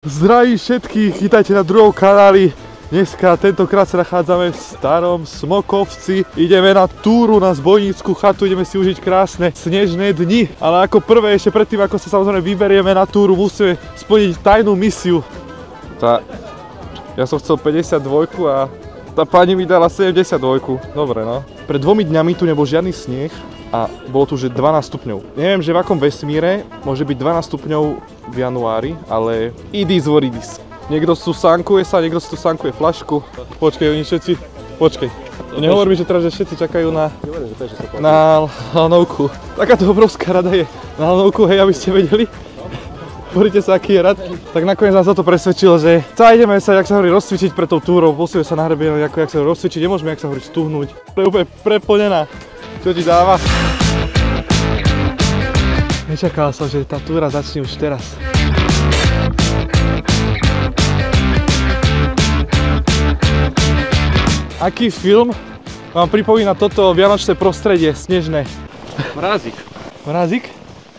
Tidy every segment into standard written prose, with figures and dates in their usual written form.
Zdravím všetkých, vítajte na druhom kanáli. Dneska, tentokrát sa nachádzame v Starom Smokovci. Ideme na túru na zbojnícku chatu, ideme si užiť krásne snežné dni. Ale ako prvé, ešte predtým, ako sa samozrejme vyberieme na túru, musíme splniť tajnú misiu. Ja som chcel 52 a tá pani mi dala 72. Dobre, no. Pred 2 dňami tu nebol žiadny sneh a bolo tu, že 12 stupňov. Neviem, že v akom vesmíre môže byť 12 stupňov v januári, ale it is what it is. Niekto tu sankuje sa, niekto tu sankuje flašku. Počkej, oni všetci, počkej. Nehovor mi, že teraz že všetci čakajú na lanovku. Takáto obrovská rada je na lanovku, hej, aby ste vedeli. Hovoríte sa, aký je rad. Tak nakoniec nás to presvedčilo, že ideme sa, jak sa hovorí, rozcvičiť pre tou túrou. Posúve sa na hrebie, jak sa hovorí, rozcvičiť, nemôžeme, jak sa hovorí, stuhnúť. To je úplne preplnená. Čo ti dáva? Nečakal som, že tá túra začne už teraz. Aký film vám pripomína toto vianočné prostredie, snežné? Mrázik. Mrázik?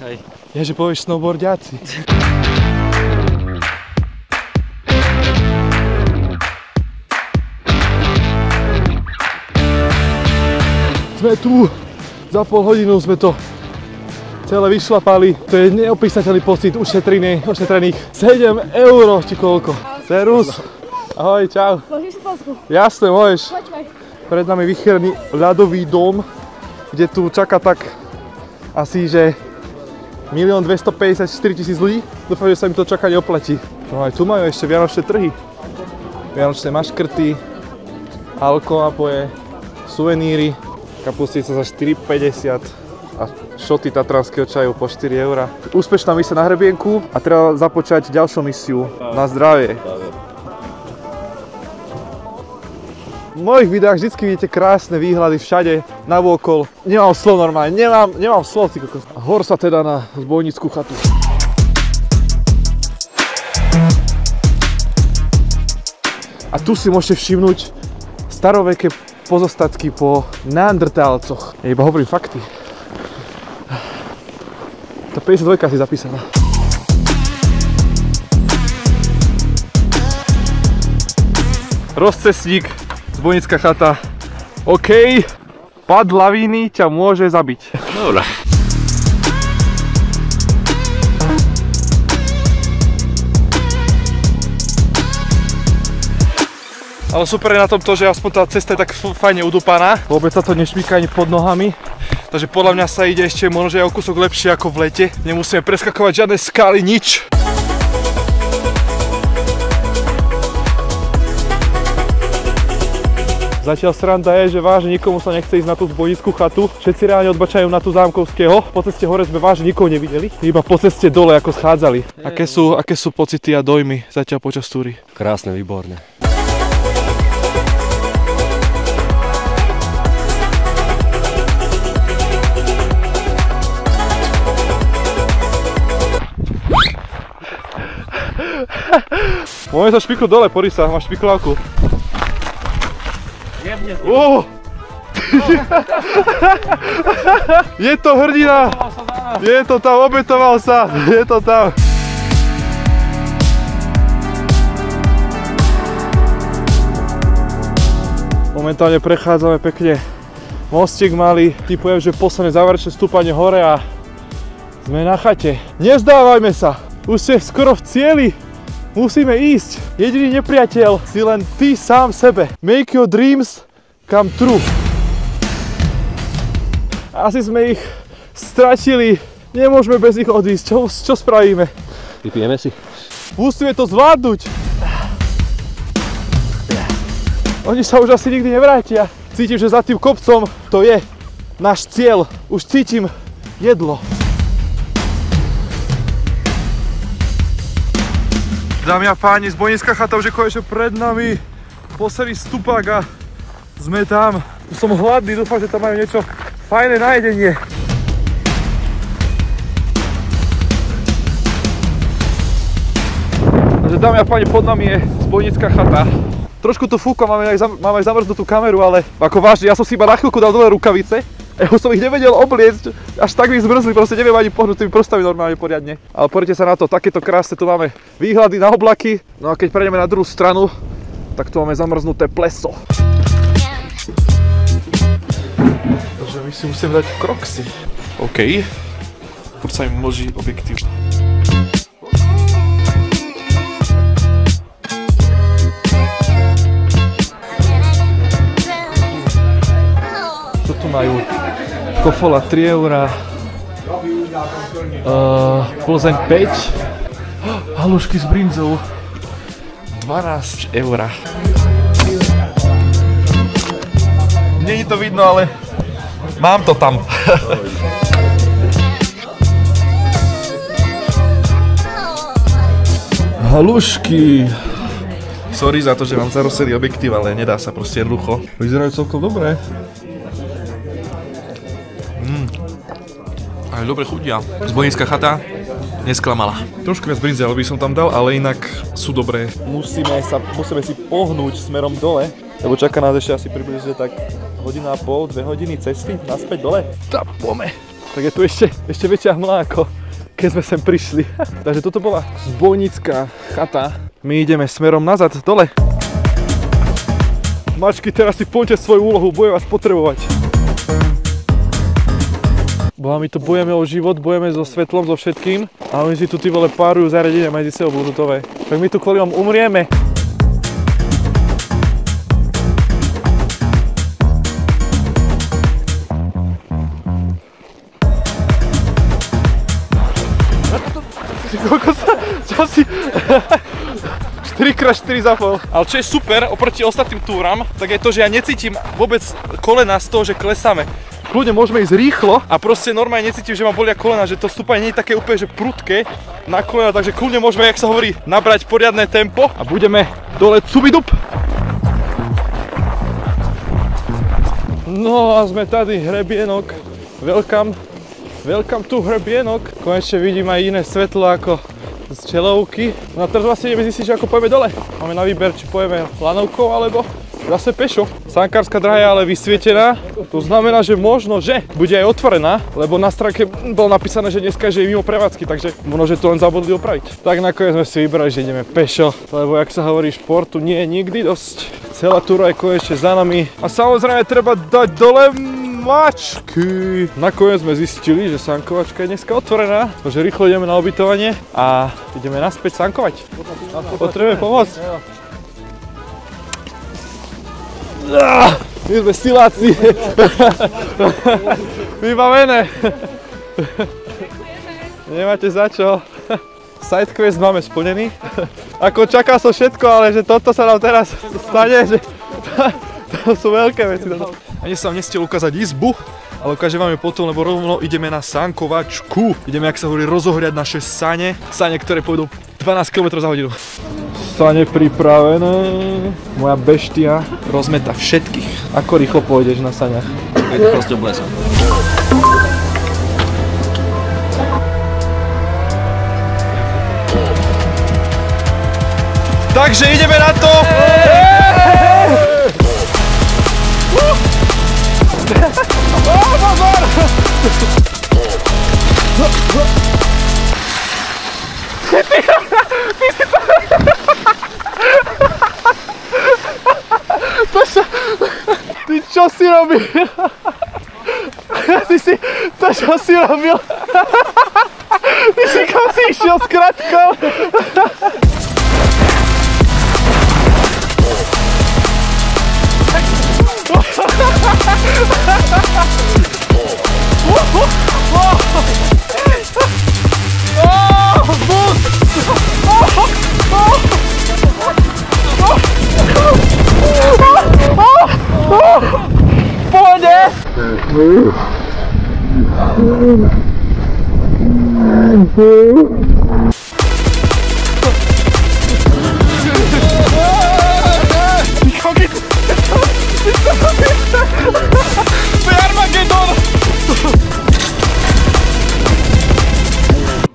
Hej. Ja, že povieš snowboardiaci. Sme tu, za pol hodinu sme to celé vyšlapali. To je neopísateľný pocit ušetrených 7 €, či koľko. Serus. Ahoj, čau. Môžeš si polsku? Jasne, môžeš. Poďme. Pred nami vychýrený ľadový dom, kde tu čaká tak asi, že 1 254 000 ľudí. Dúfam, že sa im to čakanie oplatí. No aj tu majú ešte vianočné trhy. Vianočné maškrty, alkonapoje, suveníry. Kapustica za 4,50 a šoty tatranského čaju po 4 €. Úspešná misia na hrebienku a treba započať ďalšiu misiu na zdravie. V mojich videách vždycky vidíte krásne výhľady všade, navôkol. Nemám slov normálne, nemám slov, ty kokos. Hor sa teda na zbojnícku chatu. A tu si môžete všimnúť staroveké pozostatky po neandertálcoch. Ja iba hovorím fakty. Tá 52 si zapísaná. Rozcestník, zbojnícka chata. OK, pad lavíny ťa môže zabiť. Dobre. Ale super je na tom to, že aspoň tá cesta je tak fajne udúpaná. Vôbec sa to nešmíka ani pod nohami. Takže podľa mňa sa ide ešte možno, že aj o kúsok lepšie ako v lete. Nemusíme preskakovať žiadne skály, nič. Zatiaľ sranda je, že vážne nikomu sa nechce ísť na tú zbojnícku chatu. Všetci reálne odbačajú na tú Zámkovského. Po ceste hore sme vážne nikoho nevideli. Iba po ceste dole, ako schádzali. Aké sú pocity a dojmy zatiaľ počas túry? Krásne, výborné. Môžeme sa špiknúť dole, poď sa, máš špikľávku. Je to hrdina! Je to tam, obetoval sa! Je to tam! Momentálne prechádzame pekne mostík malý. Tipujem, že posledné záverečné stúpanie hore a sme na chate. Nezdávajme sa! Už ste skoro v cieli! Musíme ísť. Jediný nepriateľ si len ty sám sebe. Make your dreams come true. Asi sme ich stratili. Nemôžeme bez nich odísť. Čo spravíme? Vypijeme si. Musíme to zvládnuť. Oni sa už asi nikdy nevrátia. Cítim, že za tým kopcom to je náš cieľ. Už cítim jedlo. Dámy a páni, zbojnícka chata už je konečne pred nami. Posledný stupák a sme tam. Som hladný, dúfam, že tam majú niečo fajné na jedenie. Takže dámy a páni, pod nami je zbojnícka chata. Trošku to fúka, máme aj zamrznutú kameru, ale ako vážne, ja som si iba na chvíľku dal dole rukavice, Ja už som ich nevedel obliecť, až tak mi zmrzli, proste neviem ani pohnúť tými prstami normálne poriadne. Ale pozrite sa na to, takéto krásne tu máme výhľady na oblaky. No a keď prejdeme na druhú stranu, tak tu máme zamrznuté pleso. Takže my si musíme dať kroksy. OK. Furt sa mi mlží objektív. Co tu majú? Kofola 3 €, Plzeň 5, halušky s brinzou 12 €. Není to vidno, ale mám to tam. Halušky. Sorry za to, že mám zarosený objektív, ale nedá sa proste jednoducho. Vyzerajú celkom dobré. Aj dobre chutia. Zbojnícka chata nesklamala. Trošku viac brinzy, ale by som tam dal, ale inak sú dobré. Musíme si pohnúť smerom dole, lebo čaká nás ešte asi približne tak 1,5–2 hodiny cesty naspäť dole. Tak poďme. Tak je tu ešte väčšia hmla ako keď sme sem prišli. Takže toto bola zbojnícka chata. My ideme smerom nazad dole. Mačky, teraz si poňte svoju úlohu, bude vás potrebovať. Bo my tu bojujeme o život, bojujeme so svetlom, so všetkým a oni si tu tí vole párujú zariadenia medzi sebou bluetoothové. Tak my tu kvôli vám umrieme. Čo si... 4x4 zapol. Ale čo je super oproti ostatným túram, tak je to, že ja necítim vôbec kolena z toho, že klesáme. Kľudne môžeme ísť rýchlo a proste normálne necítim, že ma bolia kolena, že to stúpanie nie je také úplne že prudké na kolena, takže kľudne môžeme, jak sa hovorí, nabrať poriadne tempo a budeme dole cubidup. No a sme tady, hrebienok. Welcome to hrebienok. Konečne vidím aj iné svetlo ako z čelovky. No a teraz vlastne ideme zistiť, že ako pojeme dole. Máme na výber, či pojeme lanovkou alebo zase pešo. Sankárska dráha je ale vysvietená. To znamená, že možno, že bude aj otvorená, lebo na stránke bolo napísané, že dneska je mimo prevádzky, takže možno, že to len zabudli opraviť. Tak nakoniec sme si vybrali, že ideme pešo, lebo jak sa hovorí, športu nie je nikdy dosť. Celá túra je konečne za nami. A samozrejme treba dať dole mačky. Nakoniec sme zistili, že sankovačka je dneska otvorená, takže rýchlo ideme na ubytovanie a ideme naspäť sankovať. Potrebujeme pomôcť. My sme siláci. Vybavené. Nemáte za čo. Sidequest máme splnený. Ako čakal som všetko, ale že toto sa nám teraz stane, že to sú veľké veci. Ani sa vám nestiel ukázať izbu, ale ukážem vám ju potom, lebo rovno ideme na sankovačku. Ideme, jak sa hovorí, rozohriať naše sane. Sane, ktoré pôjdu 12 km za hodinu. Sane pripravené. Moja beštia rozmeta všetkých. Ako rýchlo pôjdeš na saňach? Proste oblesol. Takže ideme na to! Pozor! Ty si to... Ty čo si robil? Ty si... To čo si robil? Ty si kam si išiel s kratkou? Pôjde!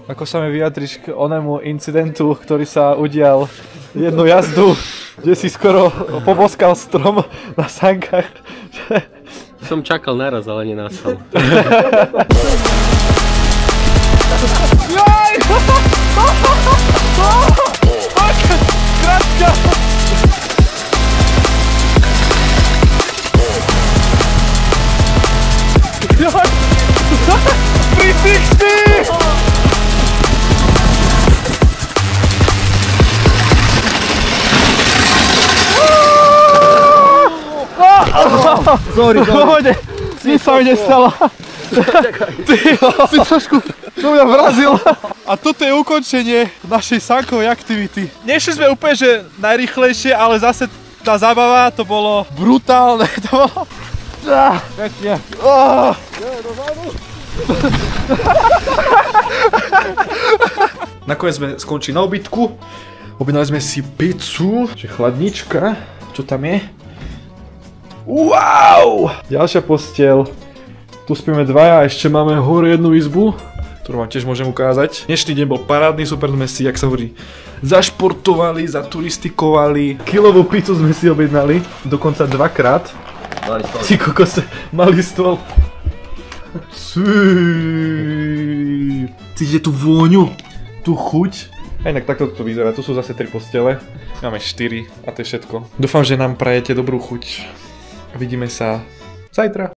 Ako sa mi vyjadriš k onému incidentu, ktorý sa udial jednu jazdu, kde si skoro poboskal strom na sankách, Som čakal naraz, ale nenastal. Kratka! Joj! 360! Sorry. Nič sa mi nestalo. Ty si trošku to mňa vrazil. A toto je ukončenie našej sankovej aktivity. Nešli sme úplne, že najrýchlejšie, ale zase tá zábava, to bolo brutálne. To bolo... Pekne. Nakoniec sme skončili na obytku. Objednali sme si pizzu, že chladnička. Čo tam je? Wow! Ďalšia posteľ. Tu spíme dvaja a ešte máme hore jednu izbu, ktorú vám tiež môžem ukázať. Dnešný deň bol parádny, super sme si, jak sa hovorí, zašportovali, zaturistikovali. Kilovú pizzu sme si objednali, dokonca dvakrát. Mali stôl. Ty kokos, malý stôl. Cítite tú vôňu, tú chuť. A inak takto to vyzerá, tu sú zase 3 postele. Máme 4 a to je všetko. Dúfam, že nám prajete dobrú chuť. Vidíme sa zajtra.